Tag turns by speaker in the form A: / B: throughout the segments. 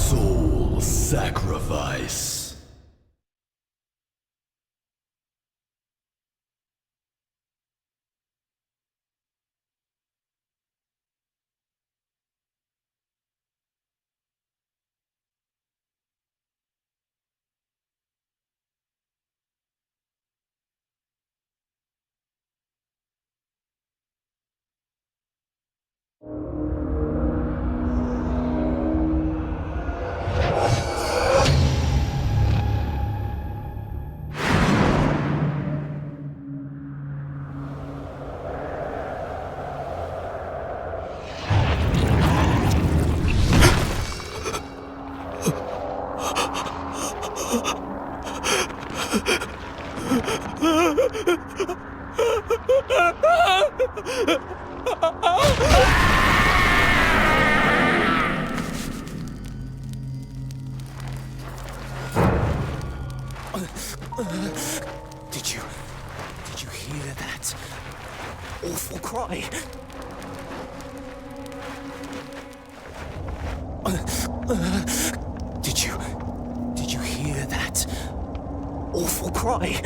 A: Soul sacrifice.
B: Did you hear that awful cry? Did you hear that awful cry?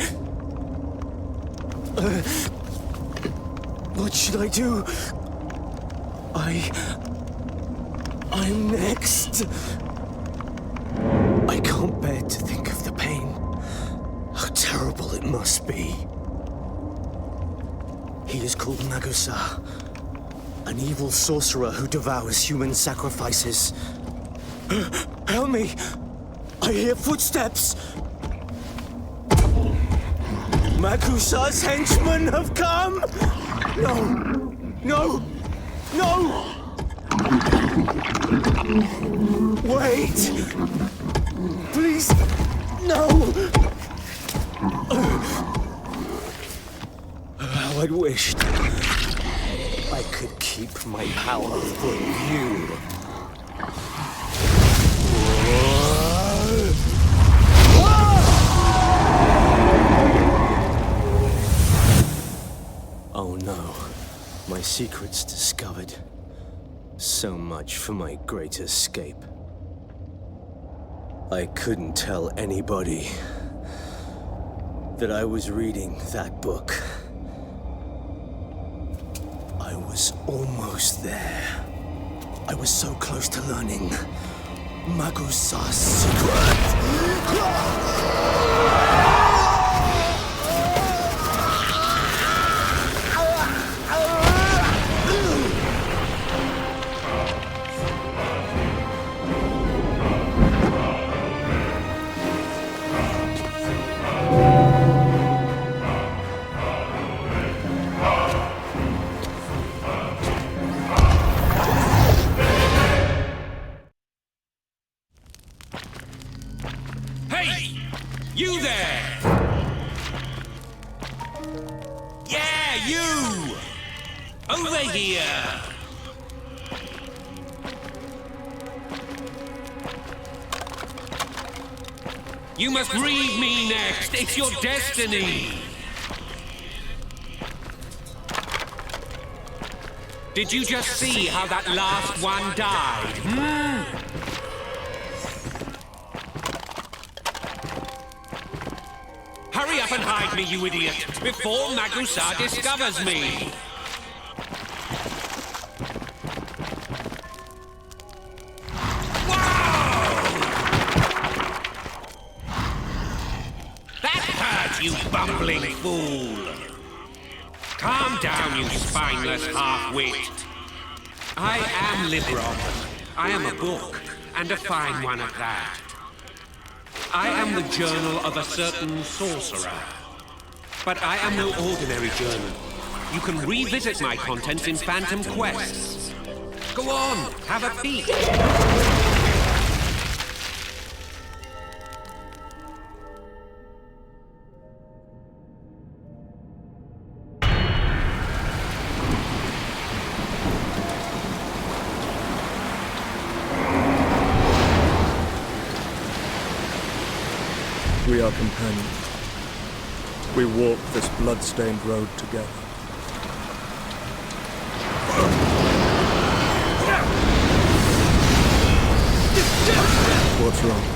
B: What should I do? I'm next. I can't bear to think of the pain. How terrible it must be. He is called Magusa, an evil sorcerer who devours human sacrifices. Help me! I hear footsteps! Magusa's henchmen have come! No! No! No! Wait! Please! No! How I'd wished I could keep my power from you. Oh no, my secret's discovered. So much for my great escape. I couldn't tell anybody that I was reading that book. I was almost there. I was so close to learning Magusa's secret.
C: You there! Yeah, you! Over here! You must read me next. It's your destiny. Did you just see how that last one died? Hurry up and hide me, you idiot, before Magusa discovers me! Whoa! That hurt, you bumbling fool! Calm down, you spineless half-wit. I am Libron. I am a book, and a fine one at that. I am the journal of a certain sorcerer. But I am no ordinary journal. You can revisit my contents in Phantom Quests. Go on, have a peek.
D: We are companions. We walk this blood-stained road together. wrong?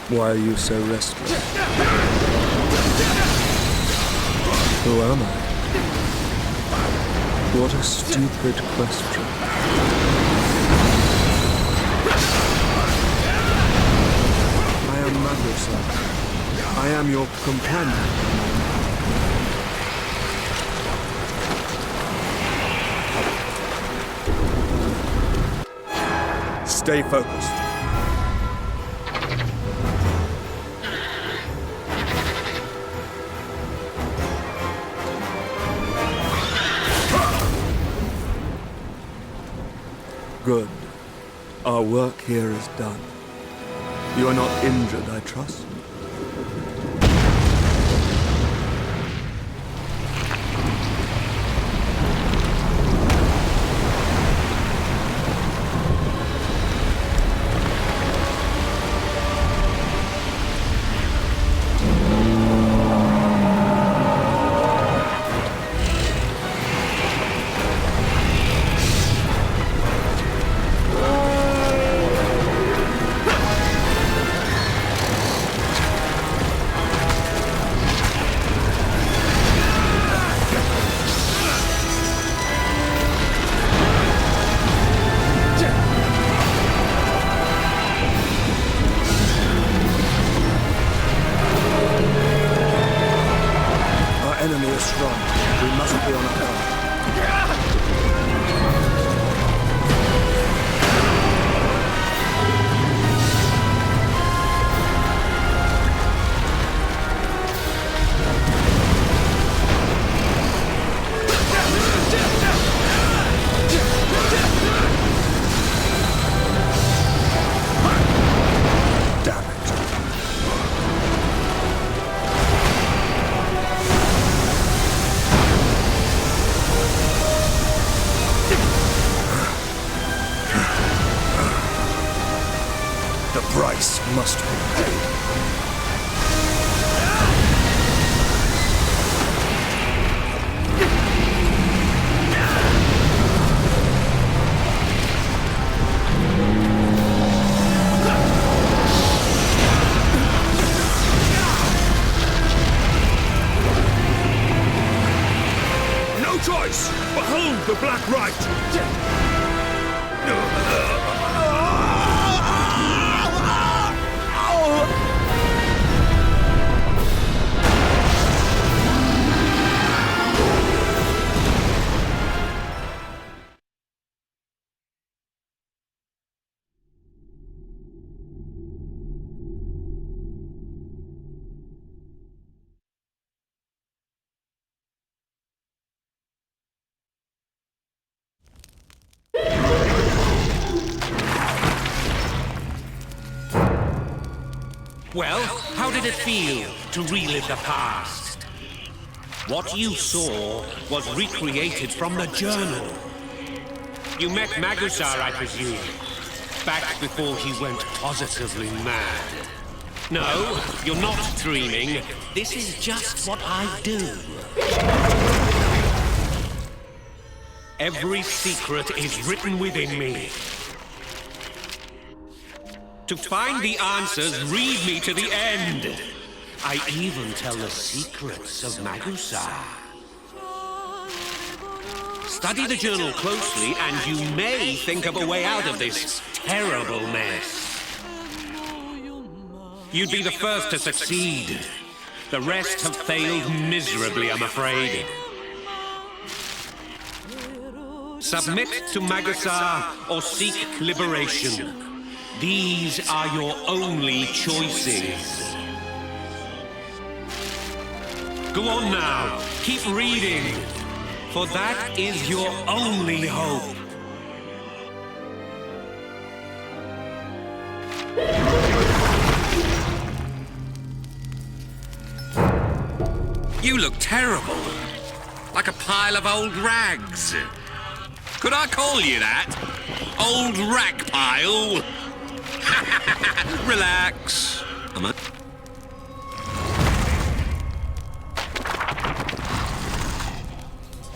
D: Why are you so restless? Who am I? What a stupid question. I am Magusa. I am your companion. Stay focused. Good. Our work here is done. You are not injured, I trust? Enemy is strong. We must be on our guard. Damn it. The price must be paid. No choice! Behold the Black Rite!
C: Well, how did it feel to relive the past? What you saw was recreated from the journal. You met Magusar, I presume, back before he went positively mad. No, you're not dreaming. This is just what I do. Every secret is written within me. To find the answers, read me to the end. I even tell the secrets of Magusar. Study the journal closely, and you may think of a way out of this terrible mess. You'd be the first to succeed. The rest have failed miserably, I'm afraid. Submit to Magusar or seek liberation. These are your only choices. Go on now, keep reading, for that is your only hope. You look terrible, like a pile of old rags. Could I call you that? Old rag pile? Relax.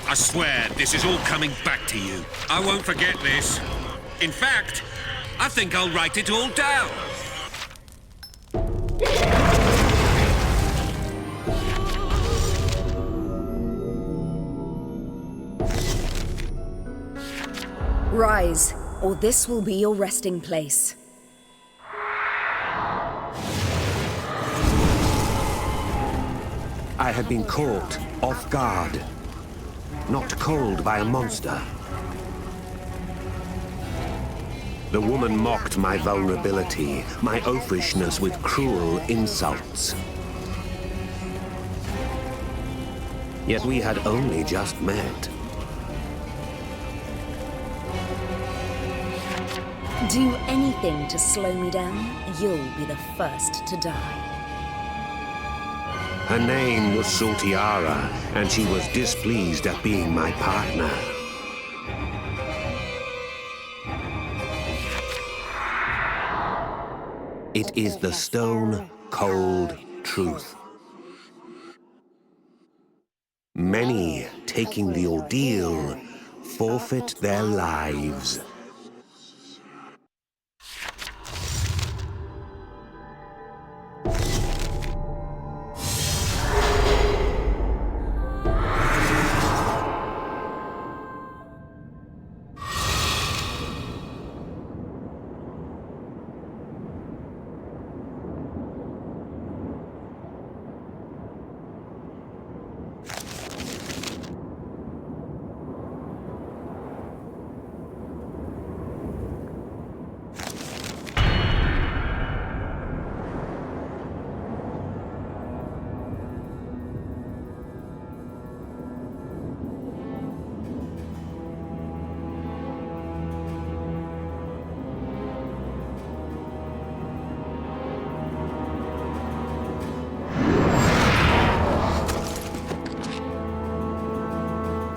C: I swear, this is all coming back to you. I won't forget this. In fact, I think I'll write it all down.
E: Rise, or this will be your resting place.
C: I had been caught off guard, knocked cold by a monster. The woman mocked my vulnerability, my oafishness with cruel insults. Yet we had only just met.
E: Do anything to slow me down, you'll be the first to die.
C: Her name was Sorcerer, and she was displeased at being my partner. It is the stone-cold truth. Many, taking the ordeal, forfeit their lives.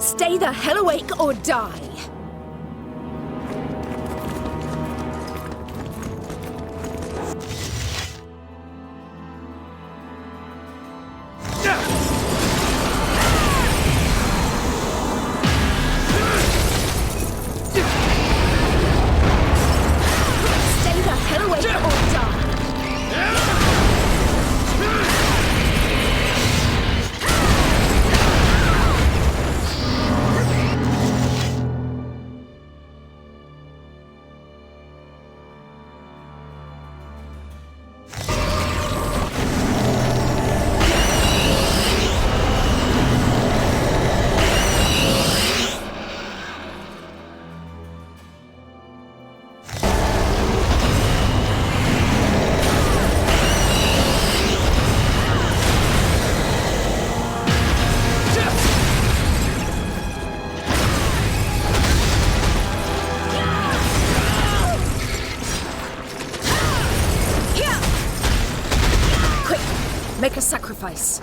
E: Stay the hell awake or die! Stay the hell awake or die! Make a sacrifice.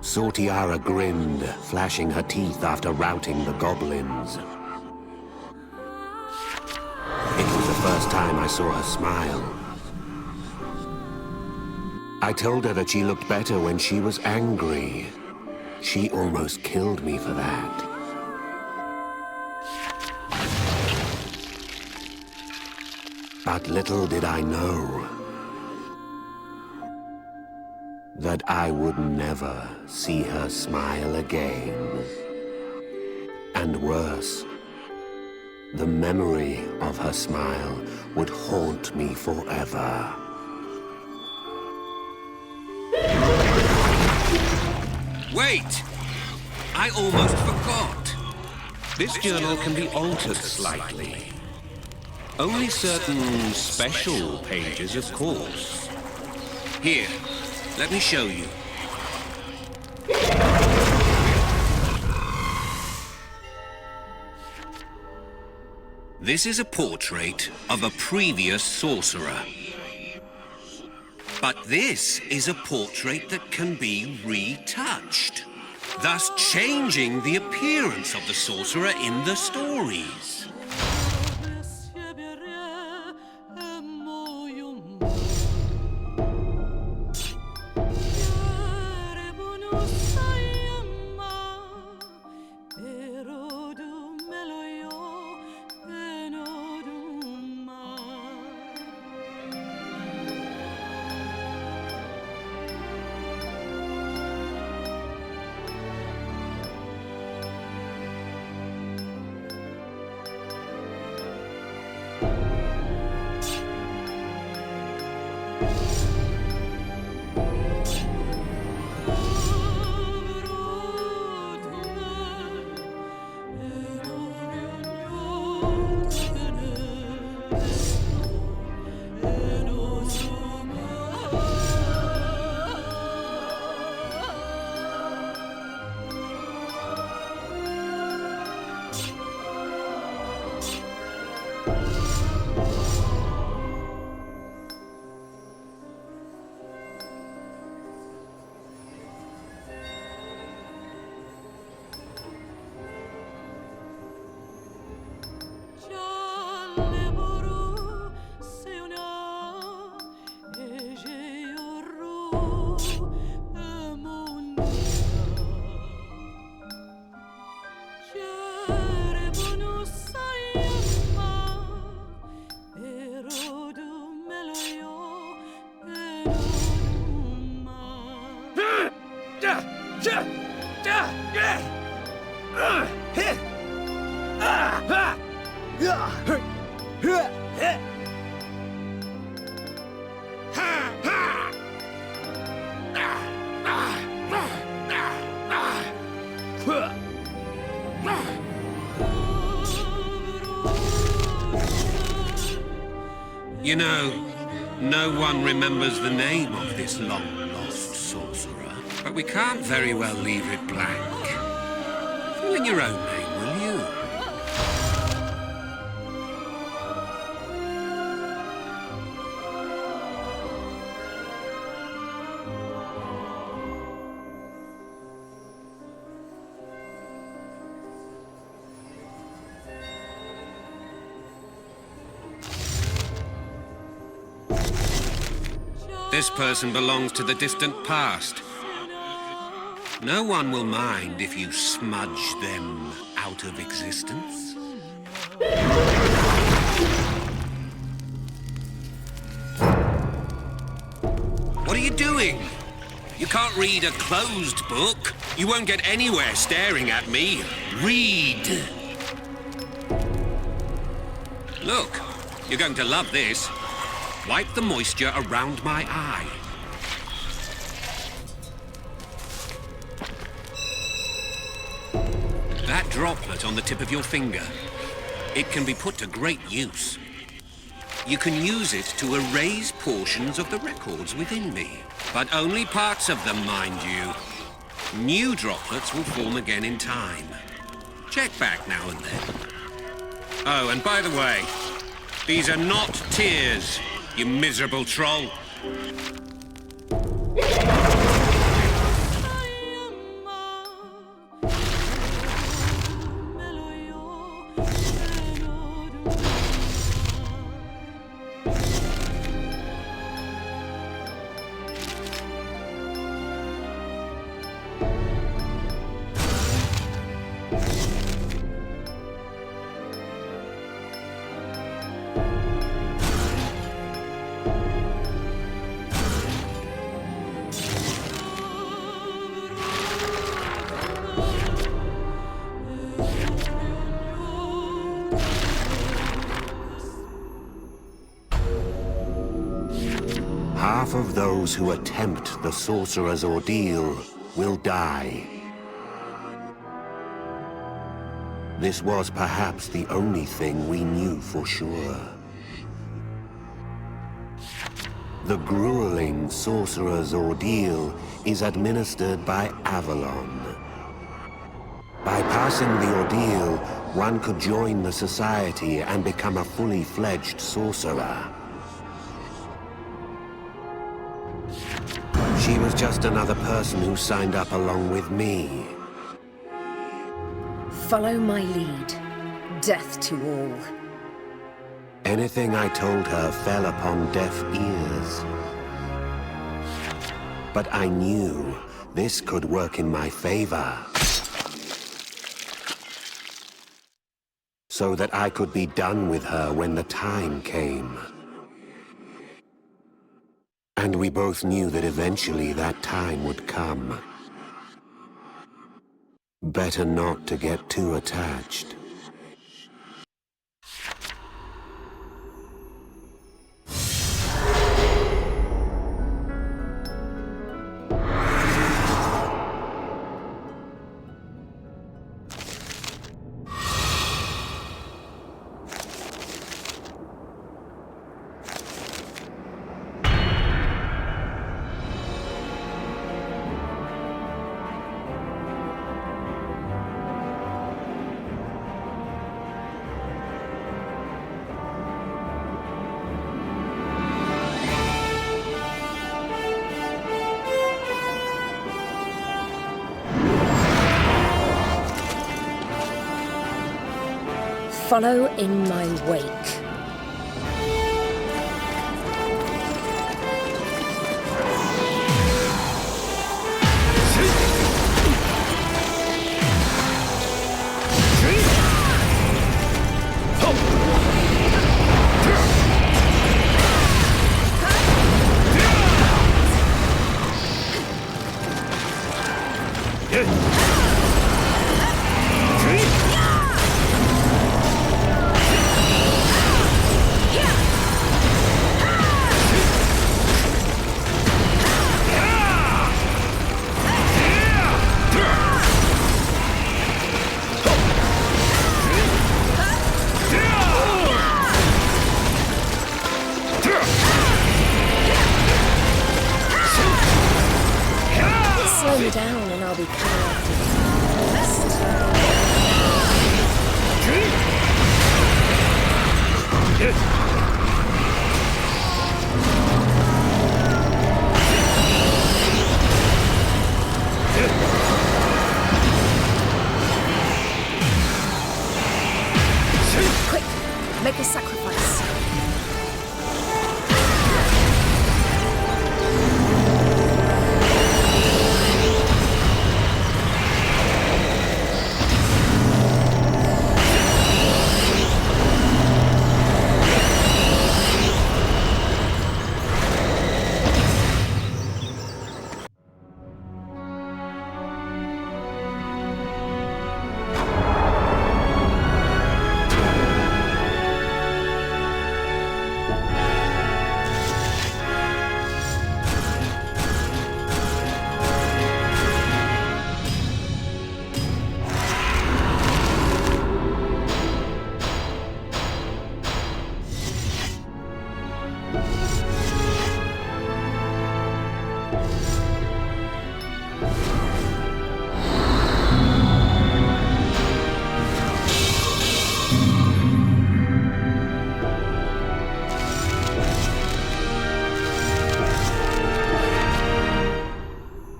C: Sorcerer grinned, flashing her teeth after routing the goblins. It was the first time I saw her smile. I told her that she looked better when she was angry. She almost killed me for that. But little did I know that I would never see her smile again. And worse,
F: The memory of her smile would haunt me forever.
C: Wait! I almost forgot. This journal can be altered slightly. Only certain special pages, of course. Here, let me show you. This is a portrait of a previous sorcerer. But this is a portrait that can be retouched, thus changing the appearance of the sorcerer in the stories. You know, no one remembers the name of this long-lost sorcerer, but we can't very well leave it blank. Fill in your own name, will you? This person belongs to the distant past. No one will mind if you smudge them out of existence. What are you doing? You can't read a closed book. You won't get anywhere staring at me. Read! Look, you're going to love this. Wipe the moisture around my eye. That droplet on the tip of your finger, it can be put to great use. You can use it to erase portions of the records within me, but only parts of them, mind you. New droplets will form again in time. Check back now and then. Oh, and by the way, these are not tears. You miserable troll.
F: Half of those who attempt the Sorcerer's Ordeal will die. This was perhaps the only thing we knew for sure. The grueling Sorcerer's Ordeal is administered by Avalon. By passing the ordeal, one could join the society and become a fully fledged sorcerer. She was just another person who signed up along with me.
E: Follow my lead. Death to all.
F: Anything I told her fell upon deaf ears. But I knew this could work in my favor. So that I could be done with her when the time came. And we both knew that eventually that time would come. Better not to get too attached.
E: Follow in my wake. Slow me down and I'll be careful. Quick, make a sacrifice.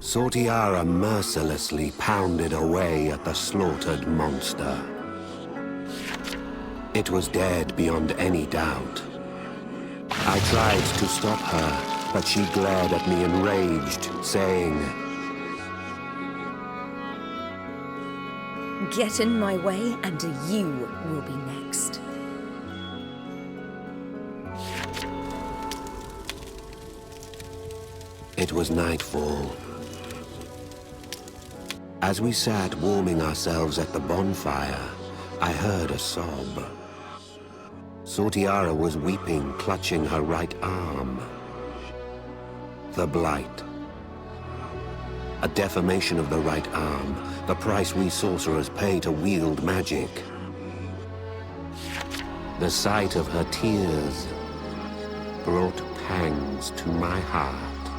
F: Sorcerer mercilessly pounded away at the slaughtered monster. It was dead beyond any doubt. I tried to stop her, but she glared at me enraged, saying,
E: Get in my way and you will be next.
F: It was nightfall. As we sat warming ourselves at the bonfire, I heard a sob. Sorcerer was weeping, clutching her right arm. the Blight. A deformation of the right arm, the price we sorcerers pay to wield magic. The sight of her tears brought pangs to my heart.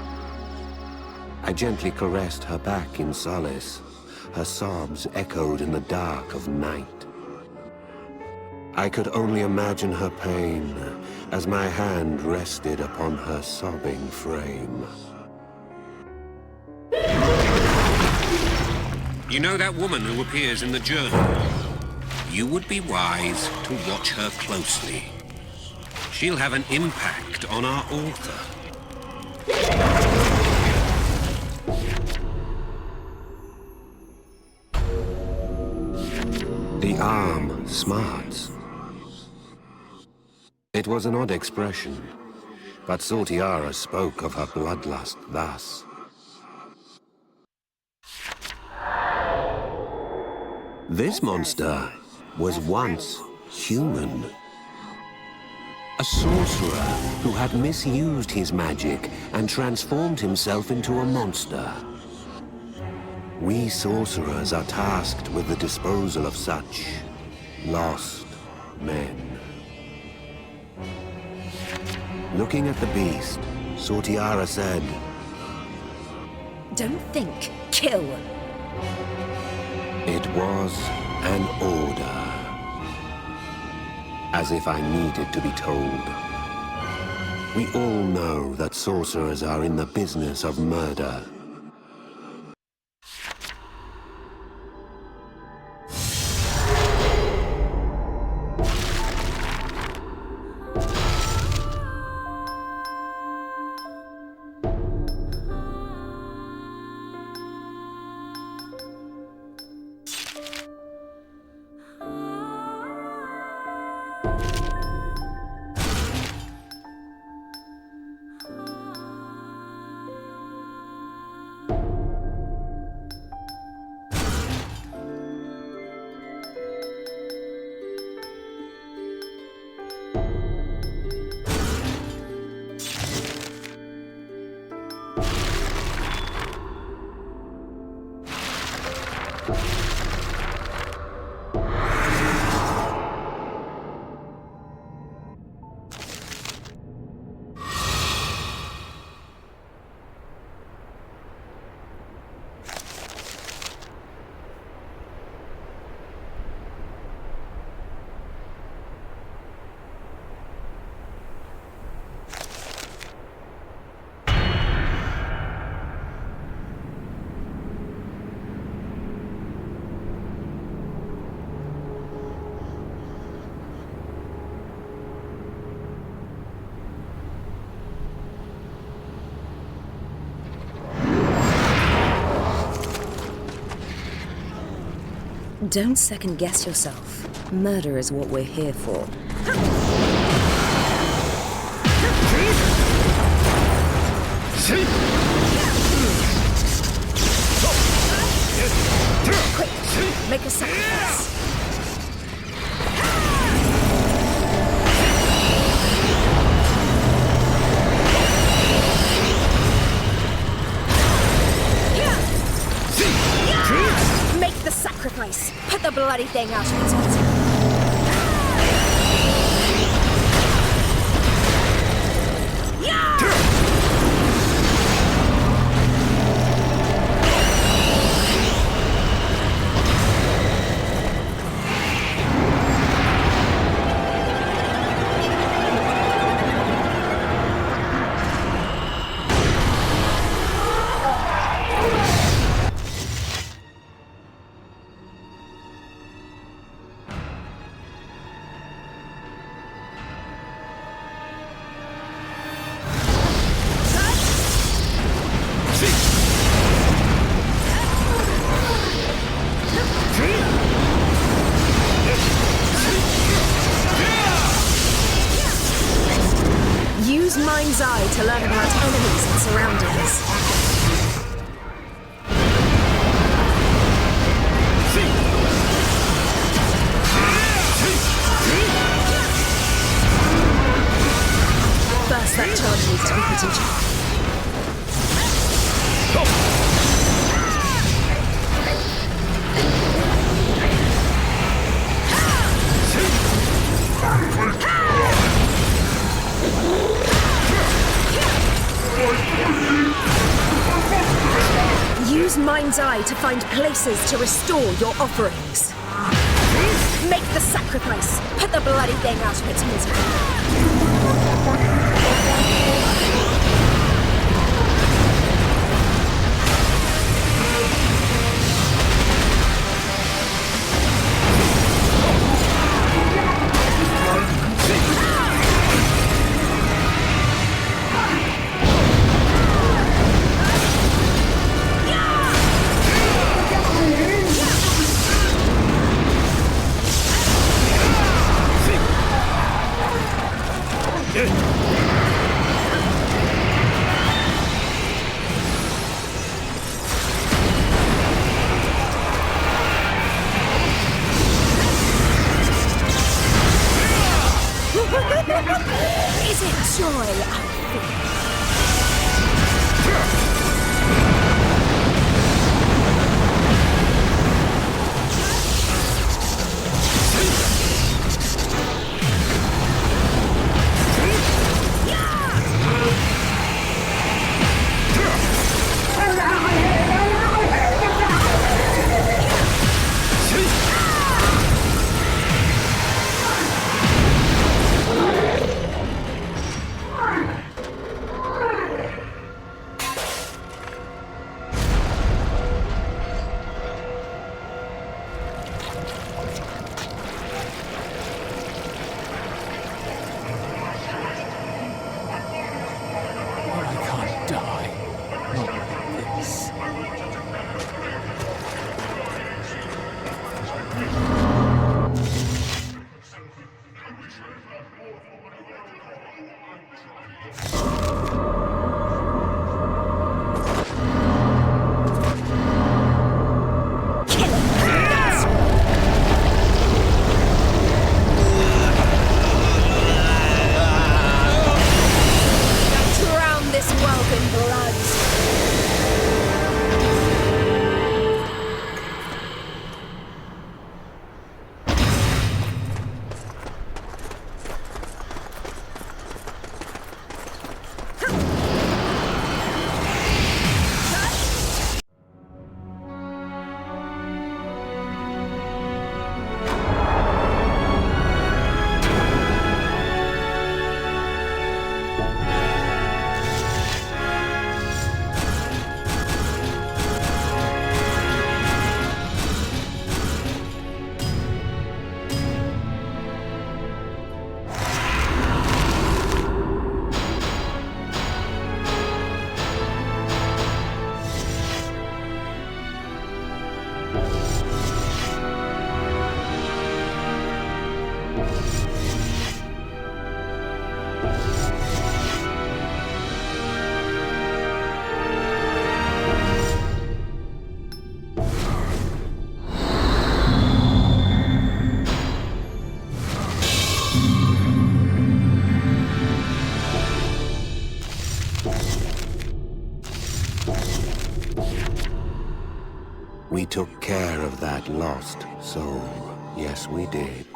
F: I gently caressed her back in solace. Her sobs echoed in the dark of night. I could only imagine her pain as my hand rested upon her sobbing frame.
C: You know that woman who appears in the journal? You would be wise to watch her closely. She'll have an impact on our author.
F: The arm smarts. It was an odd expression, but Sortiara spoke of her bloodlust thus. This monster was once human. A sorcerer who had misused his magic and transformed himself into a monster. We sorcerers are tasked with the disposal of such lost men. Looking at the beast, Sortiara said,
E: Don't think, kill.
F: it was an order. As if I needed to be told. We all know that sorcerers are in the business of murder.
E: Don't second-guess yourself. Murder is what we're here for. Quick, make a sacrifice. Make the sacrifice. Put the bloody thing out of its misery. Use Mind's Eye to find places to restore your offerings. Make the sacrifice. Put the bloody thing out of its misery. Is it joy I feel?
F: We took care of that lost soul. Yes, we did.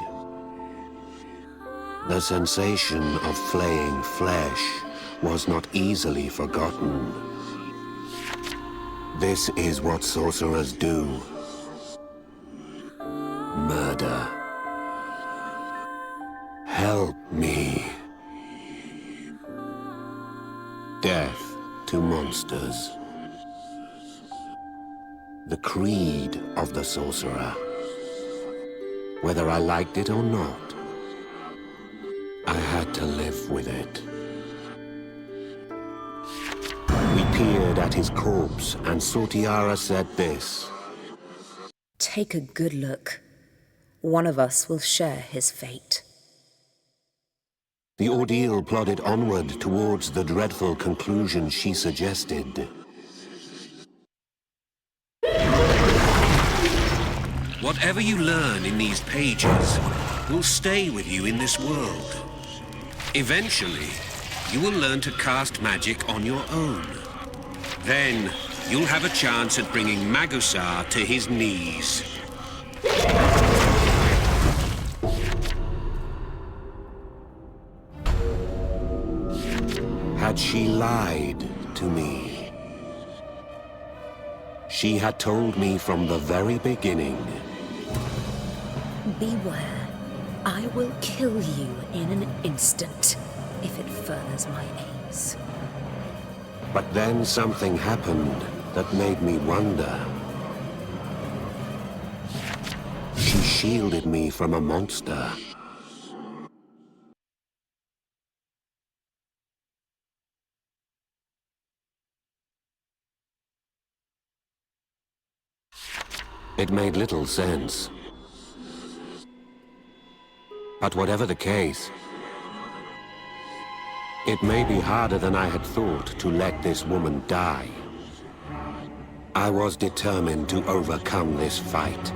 F: The sensation of flaying flesh was not easily forgotten. This is what sorcerers do. Murder. Help me. Death to monsters. The creed of the sorcerer. Whether I liked it or not, I had to live with it. We peered at his corpse, and Sortiara said this.
E: Take a good look. One of us will share his fate.
F: The ordeal plodded onward towards the dreadful conclusion she suggested.
C: Whatever you learn in these pages will stay with you in this world. Eventually, you will learn to cast magic on your own. Then, you'll have a chance at bringing Magusar to his knees. Had she lied to me?
F: She had told me from the very beginning.
E: Beware. I will kill you in an instant, if it furthers my aims.
F: But then something happened that made me wonder. She shielded me from a monster. It made little sense. But whatever the case, it may be harder than I had thought to let this woman die. I was determined to overcome this fight.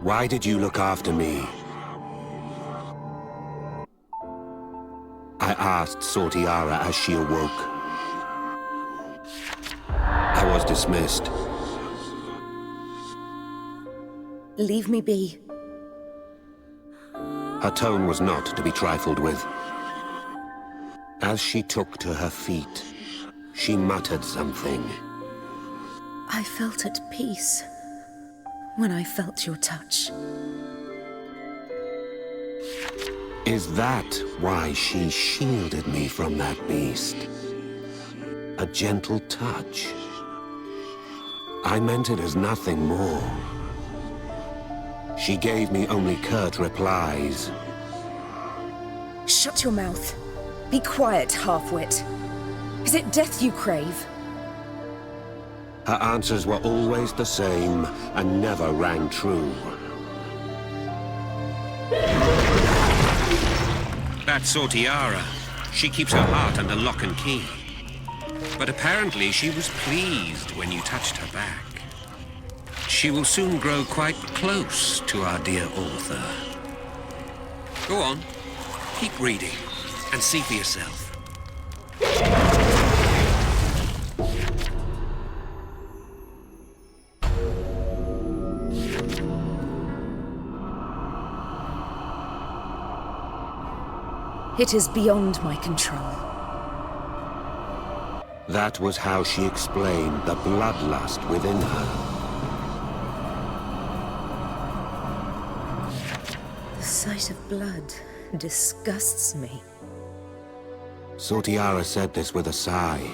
F: Why did you look after me? I asked Sortiara as she awoke. I was dismissed.
E: Leave me be.
F: Her tone was not to be trifled with. As she took to her feet, she muttered something.
E: I felt at peace when I felt your touch.
F: Is that why she shielded me from that beast? A gentle touch. I meant it as nothing more. She gave me only curt replies.
E: Shut your mouth. Be quiet, half-wit. Is it death you crave?
F: Her answers were always the same and never rang true.
C: That's Sortiara. She keeps her heart under lock and key. But apparently she was pleased when you touched her back. She will soon grow quite close to our dear author. Go on, keep reading, and see for yourself.
E: It is beyond my control.
F: That was how she explained the bloodlust within her.
E: The sight of blood disgusts me.
F: Sortiara said this with a sigh.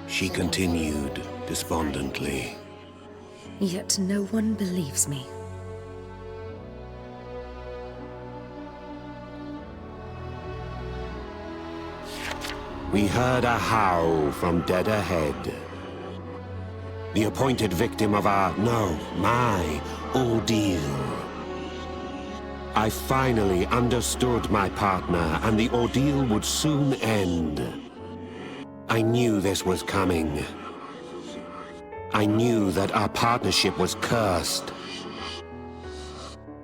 F: She continued despondently.
E: Yet no one believes me.
F: We heard a howl from dead ahead. The appointed victim of my ordeal. I finally understood my partner, and the ordeal would soon end. I knew this was coming. I knew that our partnership was cursed,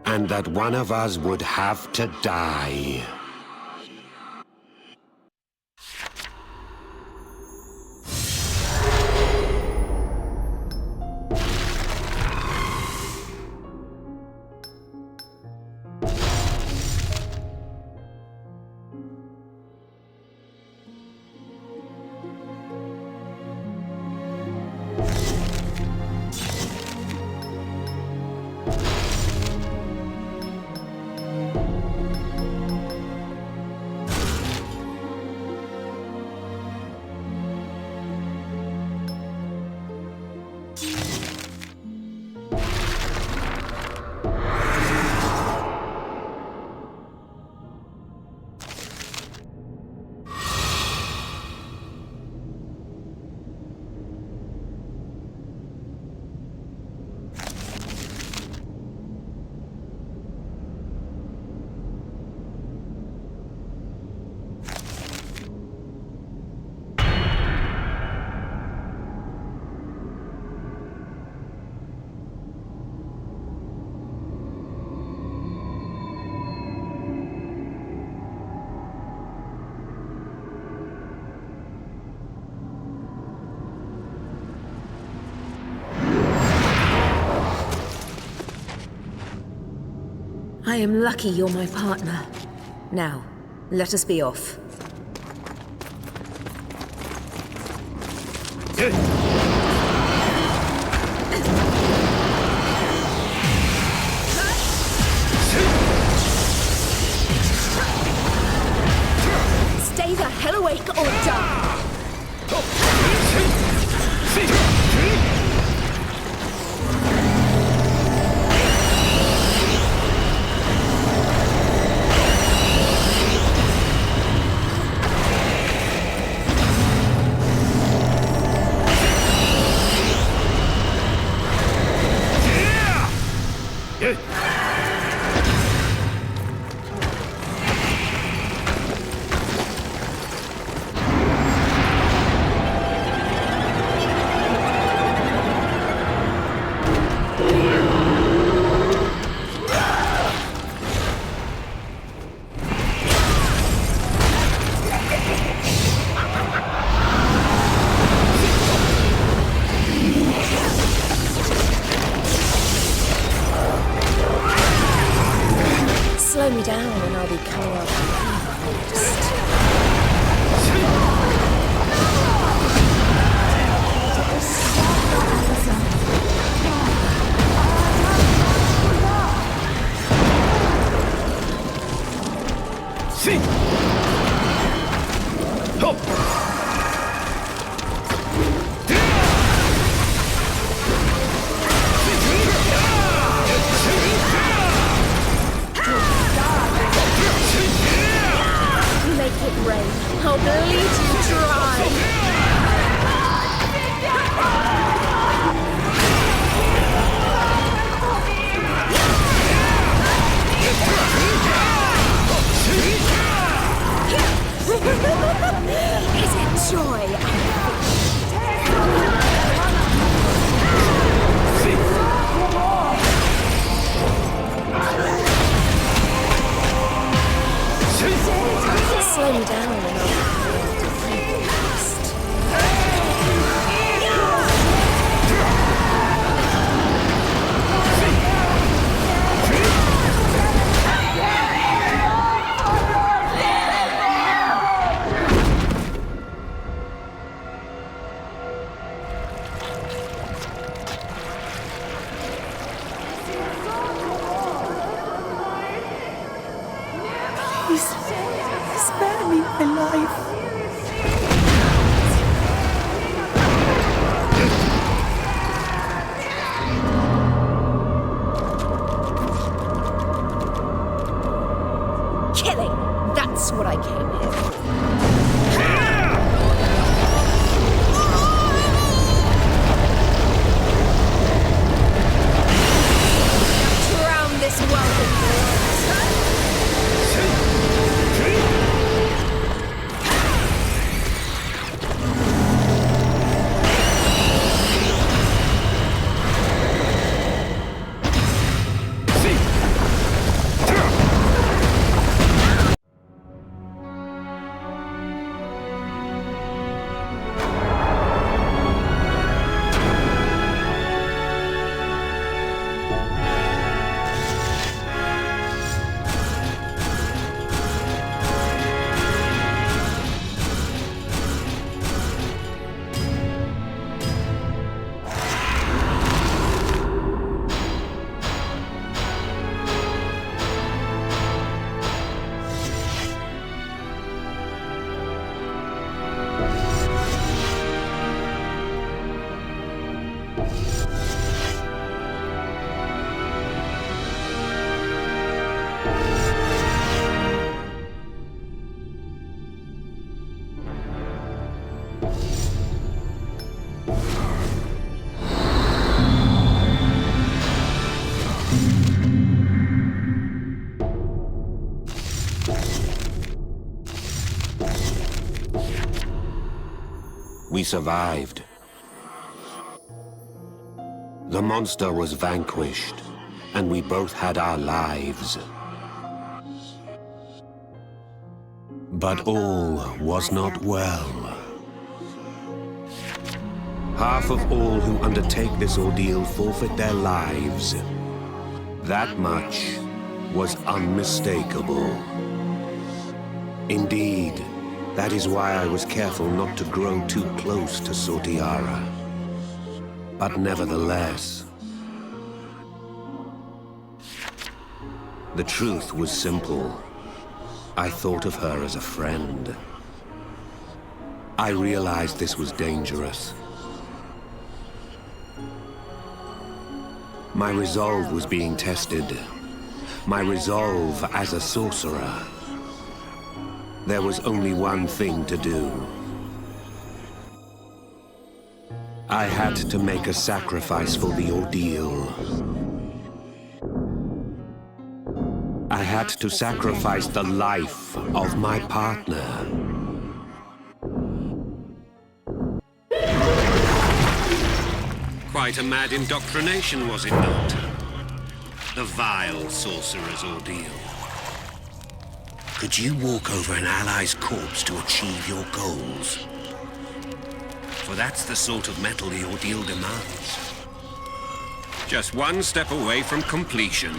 F: and that one of us would have to die.
E: I am lucky you're my partner. Now, let us be off. Stay the hell awake or die! Make it rain. I'll bleed you dry. Is it joy? Slow me down and I'll defeat the beast.
G: Please, spare me my life.
E: Killing! That's what I came here for. Drown this world in blood.
F: We survived. The monster was vanquished, and we both had our lives. But all was not well. Half of all who undertake this ordeal forfeit their lives. That much was unmistakable. Indeed, that is why I was careful not to grow too close to Sorcerer. But nevertheless, the truth was simple. I thought of her as a friend. I realized this was dangerous. My resolve was being tested. My resolve as a sorcerer. There was only one thing to do. I had to make a sacrifice for the ordeal. I had to sacrifice the life of my partner.
C: Quite a mad indoctrination, was it not? The vile Sorcerer's Ordeal. Could you walk over an ally's corpse to achieve your goals? For that's the sort of metal the Ordeal demands. Just one step away from completion.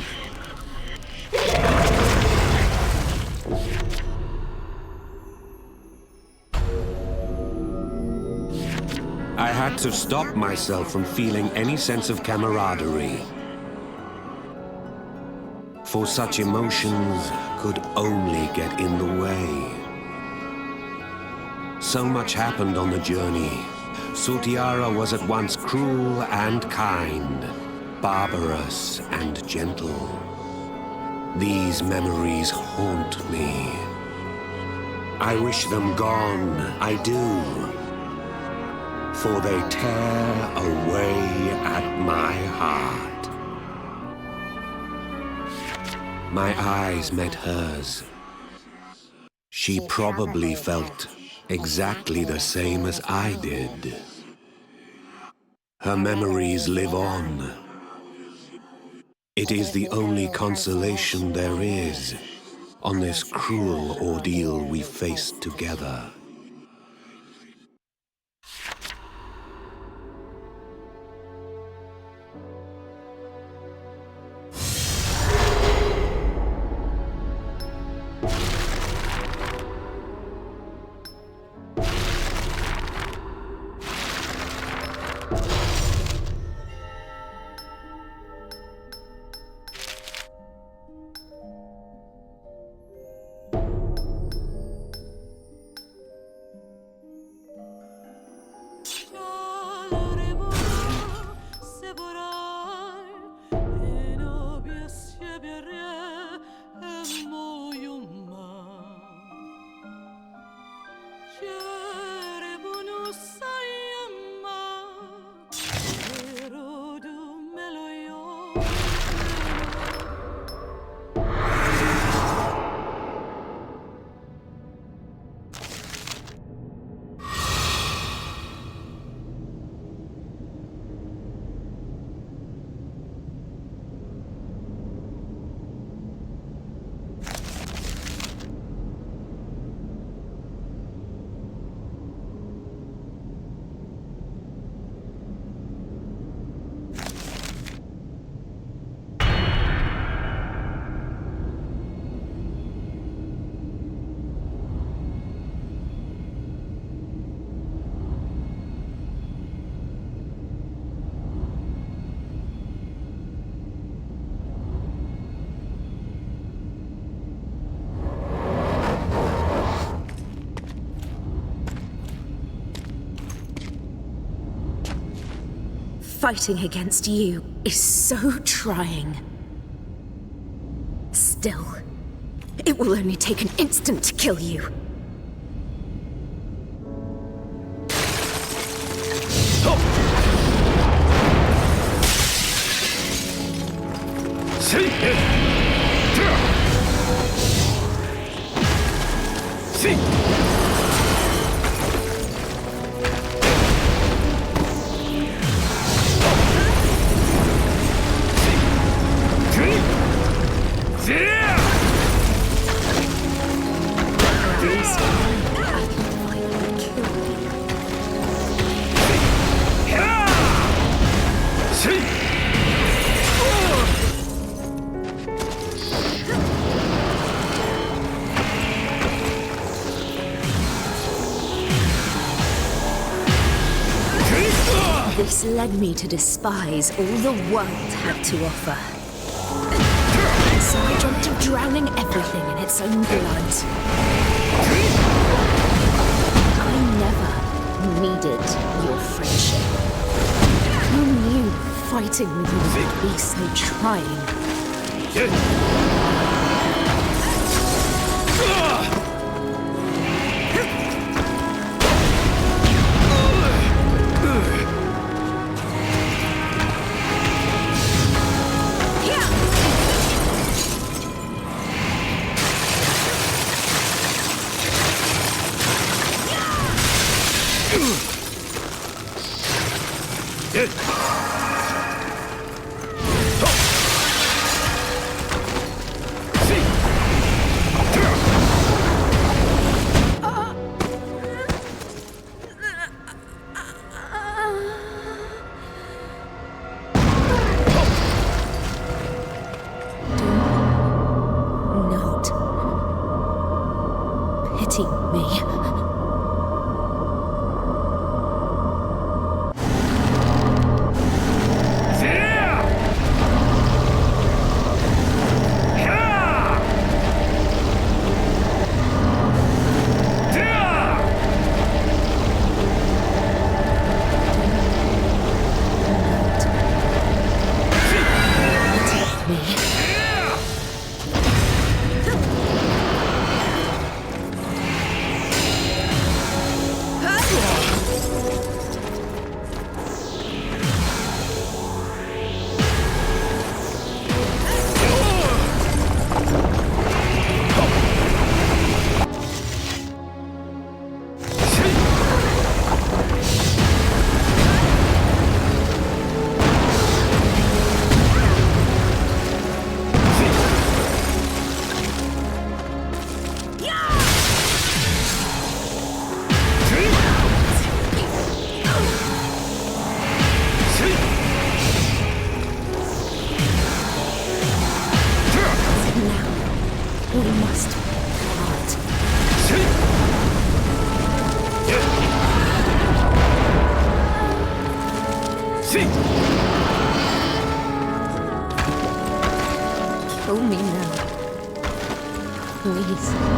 F: I had to stop myself from feeling any sense of camaraderie. For such emotions could only get in the way. So much happened on the journey. Sutiara was at once cruel and kind, barbarous and gentle. These memories haunt me. I wish them gone, I do, for they tear away at my heart. My eyes met hers. She probably felt exactly the same as I did. Her memories live on. It is the only consolation there is on this cruel ordeal we faced together.
E: Fighting against you is so trying. Still, it will only take an instant to kill you. This led me to despise all the world had to offer. So I dreamt of drowning everything in its own blood. I never needed your friendship. Who knew fighting with you would be so trying? Pity me. please.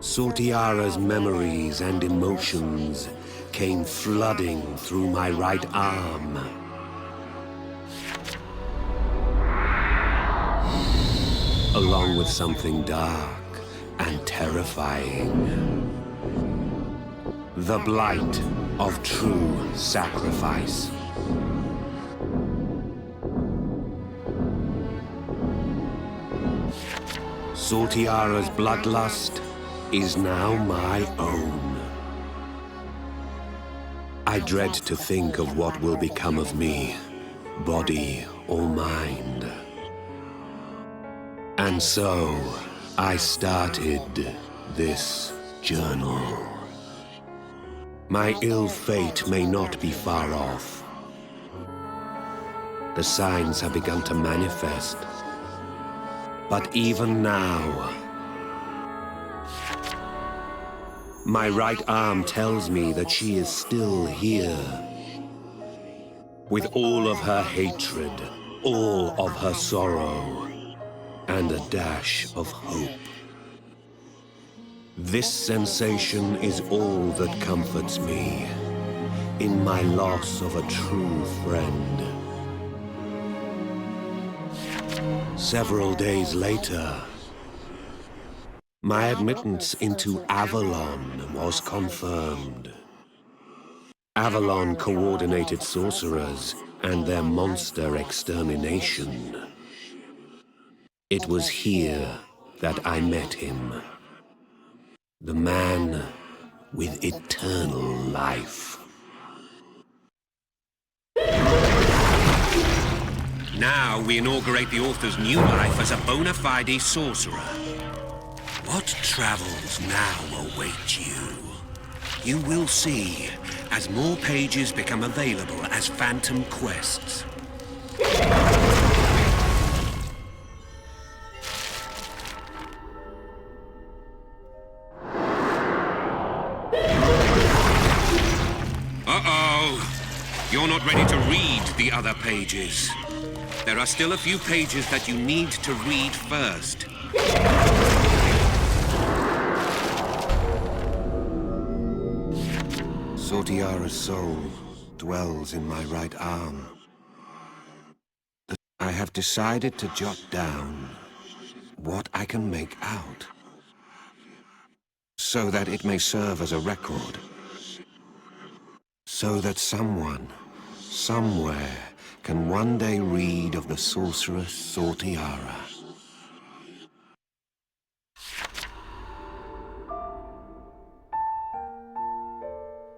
F: Sortiara's memories and emotions came flooding through my right arm. Along with something dark and terrifying. The blight of true sacrifice. Sortiara's bloodlust is now my own. I dread to think of what will become of me, body or mind. And so, I started this journal. My ill fate may not be far off. The signs have begun to manifest. But even now, my right arm tells me that she is still here. With all of her hatred, all of her sorrow, and a dash of hope. This sensation is all that comforts me in my loss of a true friend. Several days later, my admittance into Avalon was confirmed. Avalon coordinated sorcerers and their monster extermination. It was here that I met him. The man with eternal life.
C: Now we inaugurate the author's new life as a bona fide sorcerer. What travels now await you? You will see as more pages become available as phantom quests. Uh-oh! You're not ready to read the other pages. There are still a few pages that you need to read first.
F: Sortiara's soul dwells in my right arm. I have decided to jot down what I can make out, so that it may serve as a record, so that someone, somewhere, can one day read of the sorceress Sortiara.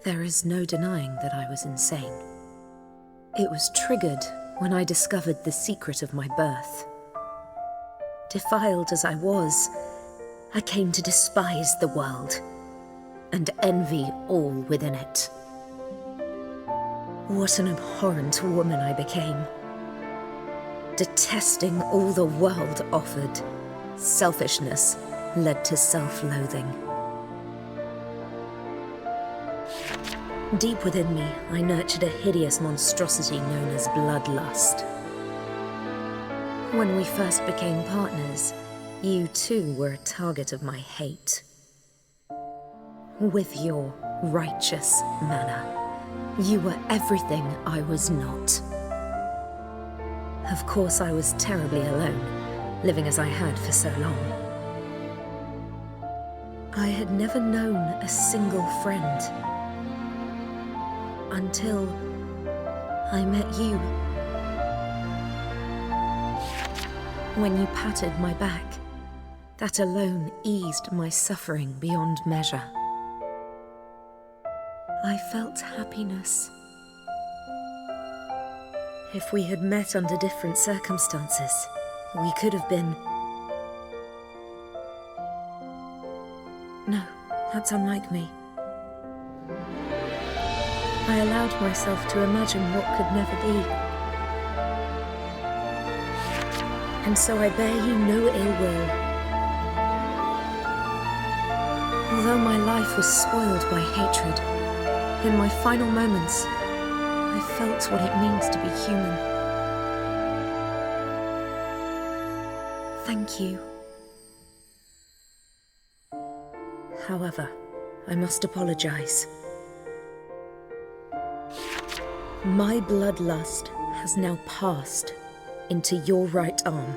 E: There is no denying that I was insane. It was triggered when I discovered the secret of my birth. Defiled as I was, I came to despise the world and envy all within it. What an abhorrent woman I became. Detesting all the world offered, Selfishness led to self-loathing. Deep within me, I nurtured a hideous monstrosity known as bloodlust. When we first became partners, you too were a target of my hate. With your righteous manner, you were everything I was not. Of course, I was terribly alone, living as I had for so long. I had never known a single friend until I met you. When you patted my back, that alone eased my suffering beyond measure. I felt happiness. If we had met under different circumstances, we could have been... No, that's unlike me. I allowed myself to imagine what could never be. And so I bear you no ill will. Although my life was spoiled by hatred, in my final moments, I felt what it means to be human. Thank you. However, I must apologize. My bloodlust has now passed into your right arm.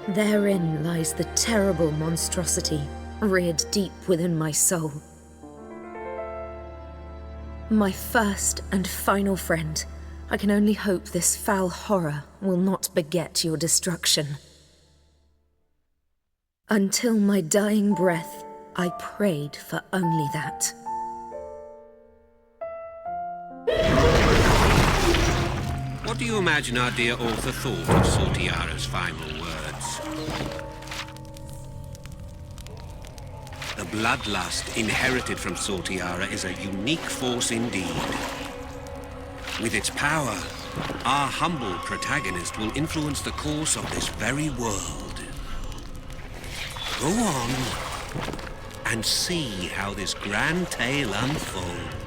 E: Therein lies the terrible monstrosity reared deep within my soul. My first and final friend, I can only hope this foul horror will not beget your destruction. Until my dying breath, I prayed for only that.
C: What do you imagine our dear author thought of Sorcere's final words? The bloodlust inherited from Sorcerer is a unique force indeed. With its power, our humble protagonist will influence the course of this very world. Go on and see how this grand tale unfolds.